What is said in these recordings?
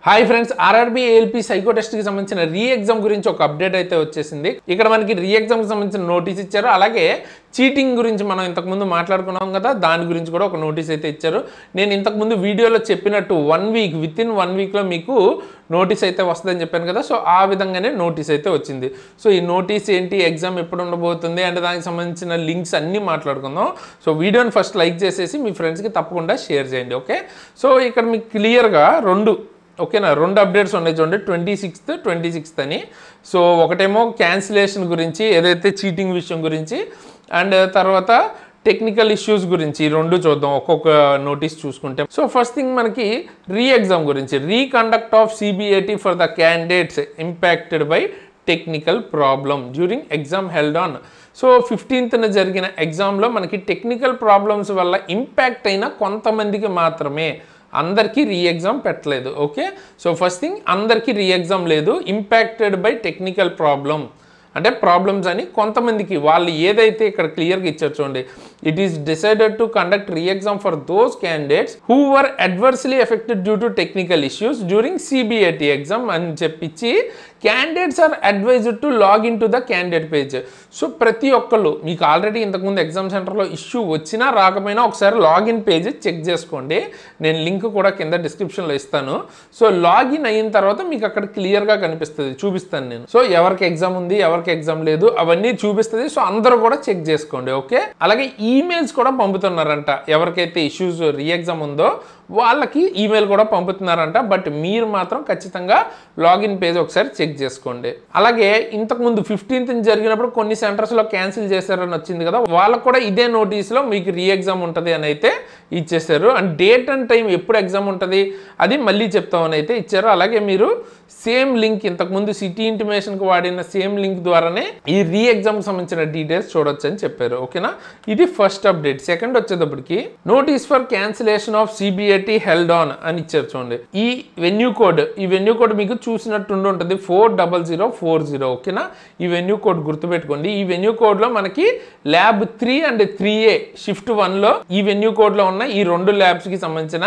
Hi friends, RRB ALP psycho test కి సంబంధించిన re exam గురించి ఒక అప్డేట్ అయితే వచ్చేసింది. ఇక్కడ మనకి రీ ఎగ్జామ్ కి సంబంధించిన నోటీస్ ఇచ్చారు. అలాగే చీటింగ్ గురించి మనం ఇంతకుముందు మాట్లాడుకున్నాం కదా, దాని గురించి కూడా ఒక నోటీస్ అయితే ఇచ్చారు. నేను ఇంతకుముందు వీడియోలో చెప్పినట్టు విత్ ఇన్ 1 వీక్లో మీకు నోటీస్ అయితే వస్తుందని చెప్పాను కదా. సో ఆ విధంగానే నోటీస్ అయితే వచ్చింది. సో ఈ నోటీస్ ఏంటి, ఎగ్జామ్ ఎప్పుడు ఉండబోతుంది అంటే దానికి సంబంధించిన లింక్స్ అన్నీ మాట్లాడుకుందాం. సో వీడియోని ఫస్ట్ లైక్ చేసేసి మీ ఫ్రెండ్స్కి తప్పకుండా షేర్ చేయండి. ఓకే, సో ఇక్కడ మీకు క్లియర్గా ఓకేనా, 2 అప్డేట్స్ ఉన్నాయి చూడండి, 26th అని. సో ఒకటేమో క్యాన్సిలేషన్ గురించి, ఏదైతే చీటింగ్ విషయం గురించి, అండ్ తర్వాత టెక్నికల్ ఇష్యూస్ గురించి. ఈ 2 చూద్దాం ఒక్కొక్క నోటీస్ చూసుకుంటే. సో ఫస్ట్ థింగ్ మనకి రీ ఎగ్జామ్ గురించి, reconduct of CBIT for the candidates impacted by technical problem during exam held on. So 15th జరిగిన ఎగ్జామ్లో మనకి టెక్నికల్ ప్రాబ్లమ్స్ వల్ల ఇంపాక్ట్ అయిన కొంతమందికి మాత్రమే, అందరికీ రీ ఎగ్జామ్ పెట్టలేదు. ఓకే, సో ఫస్ట్ థింగ్ అందరికీ రీ ఎగ్జామ్ లేదు. ఇంపాక్టెడ్ బై టెక్నికల్ ప్రాబ్లమ్ అంటే ప్రాబ్లమ్స్ అని కొంతమందికి, వాళ్ళు ఏదైతే ఇక్కడ క్లియర్గా ఇచ్చారు చూడండి, it is decided to conduct re exam for those candidates who were adversely affected due to technical issues during CBIT exam అని చెప్పించి candidates are advised to log in to the candidate page. So ప్రతి ఒక్కళ్ళు, మీకు already ఇంతకుముందు exam సెంటర్లో issue వచ్చినా రాకపోయినా ఒకసారి లాగిన్ పేజ్ చెక్ చేసుకోండి. నేను లింక్ కూడా కింద డిస్క్రిప్షన్లో ఇస్తాను. సో లాగిన్ అయిన తర్వాత మీకు అక్కడ క్లియర్గా కనిపిస్తుంది, చూపిస్తాను నేను. సో ఎవరికి ఎగ్జామ్ ఉంది, ఎవరికి ఎగ్జామ్ లేదు, అవన్నీ చూపిస్తుంది. సో అందరూ కూడా చెక్ చేసుకోండి. ఓకే, అలాగే ఈమెయిల్స్ కూడా పంపుతున్నారంట. ఎవరికైతే ఇష్యూస్ రీ ఎగ్జామ్ ఉందో వాళ్ళకి ఈమెయిల్ కూడా పంపుతున్నారంట. బట్ మీరు మాత్రం ఖచ్చితంగా లాగిన్ పేజ్ ఒకసారి చెక్ చేసుకోండి. అలాగే ఇంతకుముందు 15th జరిగినప్పుడు కొన్ని సెంటర్స్లో క్యాన్సిల్ చేశారని వచ్చింది కదా, వాళ్ళకు కూడా ఇదే నోటీస్లో మీకు రీ ఎగ్జామ్ ఉంటుంది అని అయితే ఇచ్చేసారు. అండ్ డేట్ అండ్ టైం ఎప్పుడు ఎగ్జామ్ ఉంటుంది అది మళ్ళీ చెప్తామని అయితే ఇచ్చారు. అలాగే మీరు సేమ్ లింక్, ఇంతకుముందు సిటీ ఇంటిమేషన్కి వాడిన సేమ్ లింక్ ద్వారానే ఈ రీ ఎగ్జామ్కి సంబంధించిన డీటెయిల్స్ చూడొచ్చు అని చెప్పారు. ఓకేనా, ఇది ఫస్ట్ అప్డేట్. సెకండ్ వచ్చేటప్పటికి notice for cancellation of CBIT held on అని ఇచ్చారు చూడండి. ఈ వెన్యూ కోడ్ మీకు చూసినట్టు ఉంటుంది 40040. ఓకేనా, ఈ వెన్యూ కోడ్ గుర్తుపెట్టుకోండి. ఈ వెన్యూ కోడ్లో మనకి ల్యాబ్ 3 అండ్ 3A షిఫ్ట్ 1లో ఈ వెన్యూ కోడ్లో ఉన్న ఈ 2 ల్యాబ్స్కి సంబంధించిన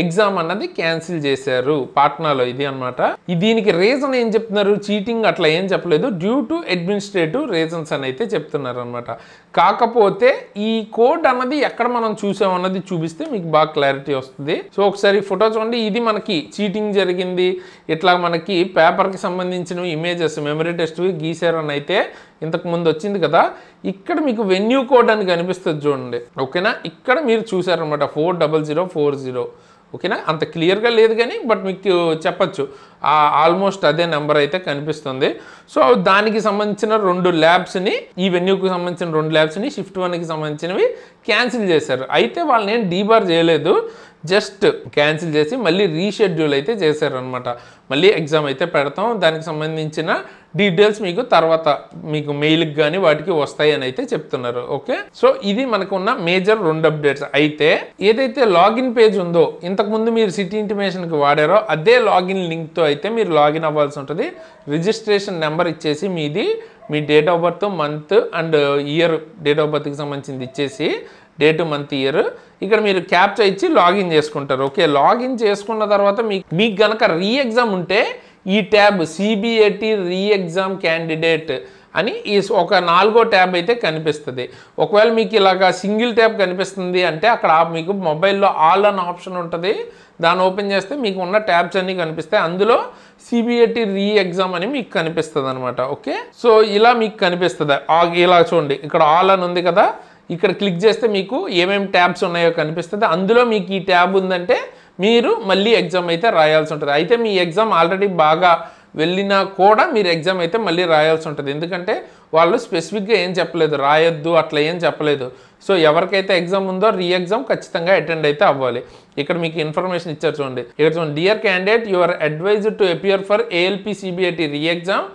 ఎగ్జామ్ అన్నది క్యాన్సిల్ చేశారు పాట్నాలో. ఇది అనమాట. దీనికి రీజన్ ఏం చెప్తున్నారు, చీటింగ్ అట్లా ఏం చెప్పలేదు, డ్యూ టు అడ్మినిస్ట్రేటివ్ రీజన్స్ అని అయితే చెప్తున్నారు అనమాట. కాకపోతే ఈ కోడ్ అన్నది ఎక్కడ మనం చూసామన్నది చూపిస్తే మీకు బాగా క్లారిటీ వస్తుంది. సో ఒకసారి ఫోటో చూడండి. ఇది మనకి చీటింగ్ జరిగింది, ఇట్లా మనకి పేపర్కి సంబంధించిన ఇమేజెస్ మెమరీ టెస్ట్ గీసారు అని అయితే ఇంతకు ముందు వచ్చింది కదా. ఇక్కడ మీకు వెన్యూ కోడ్ అని కనిపిస్తుంది చూడండి. ఓకేనా, ఇక్కడ మీరు చూసారనమాట 40040. ఓకేనా, అంత క్లియర్గా లేదు కానీ బట్ మీకు చెప్పచ్చు, ఆల్మోస్ట్ అదే నెంబర్ అయితే కనిపిస్తుంది. సో దానికి సంబంధించిన 2 ల్యాబ్స్ని, ఈ వెన్యూకి సంబంధించిన 2 ల్యాబ్స్ని షిఫ్ట్ 1కి సంబంధించినవి క్యాన్సిల్ చేశారు. అయితే వాళ్ళని ఏం డీబార్ చేయలేదు, జస్ట్ క్యాన్సిల్ చేసి మళ్ళీ రీషెడ్యూల్ అయితే చేశారనమాట. మళ్ళీ ఎగ్జామ్ అయితే పెడతాం, దానికి సంబంధించిన డీటెయిల్స్ మీకు తర్వాత మీకు మెయిల్కి కానీ వాటికి వస్తాయి అని అయితే చెప్తున్నారు. ఓకే, సో ఇది మనకు ఉన్న మేజర్ 2 అప్డేట్స్. అయితే ఏదైతే లాగిన్ పేజ్ ఉందో, ఇంతకుముందు మీరు సిటీ ఇంటిమేషన్కి వాడారో అదే లాగిన్ లింక్తో అయితే మీరు లాగిన్ అవ్వాల్సి ఉంటుంది. రిజిస్ట్రేషన్ నెంబర్ ఇచ్చేసి మీ date of birth, month and year, date of బర్త్కి సంబంధించింది ఇచ్చేసి డేట్, మంత్, ఇయర్ ఇక్కడ మీరు క్యాప్చా ఇచ్చి లాగిన్ చేసుకుంటారు. ఓకే, లాగిన్ చేసుకున్న తర్వాత మీకు గనక రీ ఎగ్జామ్ ఉంటే ఈ tab CBIT re exam candidate అని ఒక 4వ ట్యాబ్ అయితే కనిపిస్తుంది. ఒకవేళ మీకు ఇలాగా సింగిల్ ట్యాబ్ కనిపిస్తుంది అంటే అక్కడ మీకు మొబైల్లో ఆల్ అన్ ఆప్షన్ ఉంటుంది. దాన్ని ఓపెన్ చేస్తే మీకు ఉన్న ట్యాబ్స్ అన్నీ కనిపిస్తాయి. అందులో సిబిఐటి రీ ఎగ్జామ్ అని మీకు కనిపిస్తుంది అనమాట. ఓకే, సో ఇలా మీకు కనిపిస్తుంది. ఇలా చూడండి, ఇక్కడ ఆల్ అని ఉంది కదా, ఇక్కడ క్లిక్ చేస్తే మీకు ఏమేమి ట్యాబ్స్ ఉన్నాయో కనిపిస్తుంది. అందులో మీకు ఈ ట్యాబ్ ఉందంటే మీరు మళ్ళీ ఎగ్జామ్ అయితే రాయాల్సి ఉంటుంది. అయితే మీ ఎగ్జామ్ ఆల్రెడీ బాగా వెళ్ళినా కూడా మీరు ఎగ్జామ్ అయితే మళ్ళీ రాయాల్సి ఉంటుంది. ఎందుకంటే వాళ్ళు స్పెసిఫిక్గా ఏం చెప్పలేదు, రాయొద్దు అట్లా ఏం చెప్పలేదు. సో ఎవరికైతే ఎగ్జామ్ ఉందో రీ ఎగ్జామ్ ఖచ్చితంగా అటెండ్ అయితే అవ్వాలి. ఇక్కడ మీకు ఇన్ఫర్మేషన్ ఇచ్చారు చూడండి. ఇక్కడ చూడండి, dear candidate you are advised to appear for ALP CBIT re exam.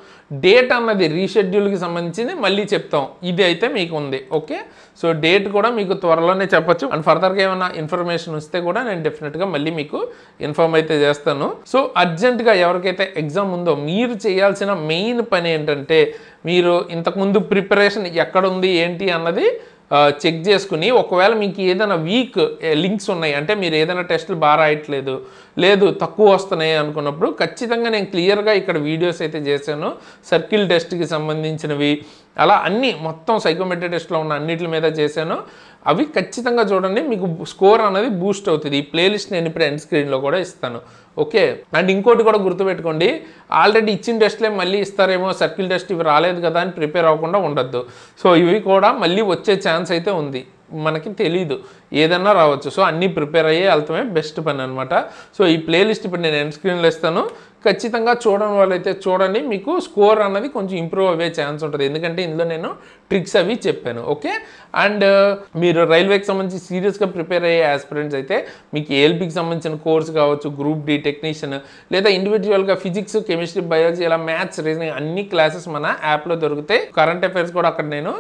Date అన్నది రీషెడ్యూల్కి సంబంధించింది మళ్ళీ చెప్తాం, ఇది అయితే మీకు ఉంది. ఓకే, సో డేట్ కూడా మీకు త్వరలోనే చెప్పొచ్చు. అండ్ ఫర్దర్గా ఏమైనా ఇన్ఫర్మేషన్ వస్తే కూడా నేను డెఫినెట్గా మళ్ళీ మీకు ఇన్ఫార్మ్ అయితే చేస్తాను. సో అర్జెంటుగా ఎవరికైతే ఎగ్జామ్ ఉందో మీరు చేయాల్సిన మెయిన్ పని ఏంటంటే, మీరు ఇంతకుముందు ప్రిపరేషన్ ఎక్కడుంది ఏంటి అన్నది చెక్ చేసుకుని ఒకవేళ మీకు ఏదైనా వీక్ లింక్స్ ఉన్నాయి అంటే మీరు ఏదైనా టెస్టులు బాగా రాయట్లేదు లేదు తక్కువ వస్తున్నాయి అనుకున్నప్పుడు ఖచ్చితంగా నేను క్లియర్గా ఇక్కడ వీడియోస్ అయితే చేశాను సర్కిల్ టెస్ట్కి సంబంధించినవి అలా అన్నీ మొత్తం సైకోమెట్రీ టెస్ట్లో ఉన్న అన్నిటి మీద చేశాను అవి ఖచ్చితంగా చూడండి మీకు స్కోర్ అనేది బూస్ట్ అవుతుంది ఈ ప్లేలిస్ట్ నేను ఇప్పుడు ఎండ్ స్క్రీన్లో కూడా ఇస్తాను ఓకే అండ్ ఇంకోటి కూడా గుర్తుపెట్టుకోండి ఆల్రెడీ ఇచ్చిన టెస్ట్లే మళ్ళీ ఇస్తారేమో సర్కిల్ టెస్ట్ ఇవి రాలేదు కదా అని ప్రిపేర్ అవ్వకుండా ఉండొద్దు సో ఇవి కూడా మళ్ళీ వచ్చే ఛాన్స్ అయితే ఉంది మనకి తెలీదు ఏదన్నా రావచ్చు సో అన్నీ ప్రిపేర్ అయ్యే వెళ్తామే బెస్ట్ పని అనమాట సో ఈ ప్లేలిస్ట్ ఇప్పుడు నేను ఎండ్ స్క్రీన్లో ఇస్తాను ఖచ్చితంగా చూడని వాళ్ళైతే చూడండి మీకు స్కోర్ అన్నది కొంచెం ఇంప్రూవ్ అయ్యే ఛాన్స్ ఉంటుంది ఎందుకంటే ఇందులో నేను ట్రిక్స్ అవి చెప్పాను ఓకే అండ్ మీరు రైల్వేకి సంబంధించి సీరియస్గా ప్రిపేర్ అయ్యే ఆస్పిరెంట్స్ అయితే మీకు ఏఎల్పీకి సంబంధించిన కోర్స్ కావచ్చు గ్రూప్ డి టెక్నీషియన్ లేదా ఇండివిజువల్గా ఫిజిక్స్ కెమిస్ట్రీ బయాలజీ ఇలా మ్యాథ్స్ రీజనింగ్ అన్ని క్లాసెస్ మన యాప్లో దొరుకుతాయి కరెంట్ అఫైర్స్ కూడా అక్కడ నేను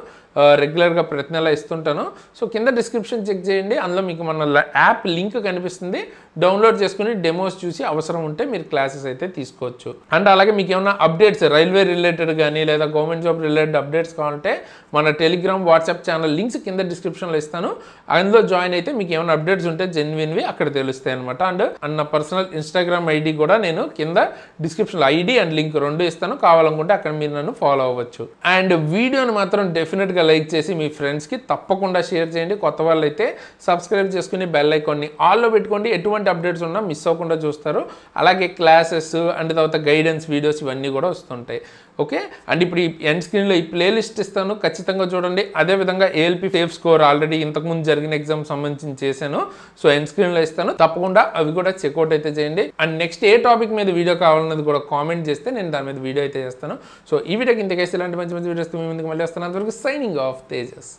రెగ్యులర్గా ప్రతి నెల ఇస్తుంటాను సో కింద డిస్క్రిప్షన్ చెక్ చేయండి అందులో మీకు మన యాప్ లింక్ కనిపిస్తుంది డౌన్లోడ్ చేసుకుని డెమోస్ చూసి అవసరం ఉంటే మీరు క్లాసెస్ అయితే తీసుకోవచ్చు అండ్ అలాగే మీకు ఏమైనా అప్డేట్స్ రైల్వే రిలేటెడ్ కానీ లేదా గవర్నమెంట్ జాబ్ రిలేటెడ్ అప్డేట్స్ కావాలంటే మన టెలిగ్రామ్ వాట్సాప్ ఛానల్ లింక్స్ కింద డిస్క్రిప్షన్లో ఇస్తాను అందులో జాయిన్ అయితే మీకు ఏమైనా అప్డేట్స్ ఉంటే జెన్యున్వి అక్కడ తెలుస్తాయి అనమాట అండ్ నా పర్సనల్ ఇన్స్టాగ్రామ్ ఐడి కూడా నేను కింద డిస్క్రిప్షన్లో ఐడి అండ్ లింక్ రెండు ఇస్తాను కావాలనుకుంటే అక్కడ మీరు నన్ను ఫాలో అవ్వచ్చు అండ్ వీడియోని మాత్రం డెఫినెట్గా లైక్ చేసి మీ ఫ్రెండ్స్కి తప్పకుండా షేర్ చేయండి కొత్త వాళ్ళు అయితే సబ్స్క్రైబ్ చేసుకుని బెల్ ఐకాన్ని ఆల్లో పెట్టుకోండి ఎటువంటి అప్డేట్స్ ఉన్నా మిస్ అవ్వకుండా చూస్తారు అలాగే క్లాసెస్ అండ్ తర్వాత గైడెన్స్ వీడియోస్ ఇవన్నీ కూడా వస్తుంటాయి ఓకే అండ్ ఇప్పుడు ఈ ఎండ్ స్క్రీన్లో ఈ ప్లేలిస్ట్ ఇస్తాను ఖచ్చితంగా చూడండి అదేవిధంగా ఏఎల్పీ సేఫ్ స్కోర్ ఆల్రెడీ ఇంతకుముందు జరిగిన ఎగ్జామ్ సంబంధించి చేశాను సో ఎండ్ స్క్రీన్లో ఇస్తాను తప్పకుండా అవి కూడా చెక్అవుట్ అయితే చేయండి అండ్ నెక్స్ట్ ఏ టాపిక్ మీద వీడియో కావాలన్నది కూడా కామెంట్ చేస్తే నేను దాని మీద వీడియో అయితే చేస్తాను సో ఈ వీడియోకి ఇంతకేసి ఇలాంటి మంచి మంచి వీడియోస్ మీ ముందుకు మళ్ళీ వస్తాను అంతవరకు సైనింగ్ ఆఫ్ తేజస్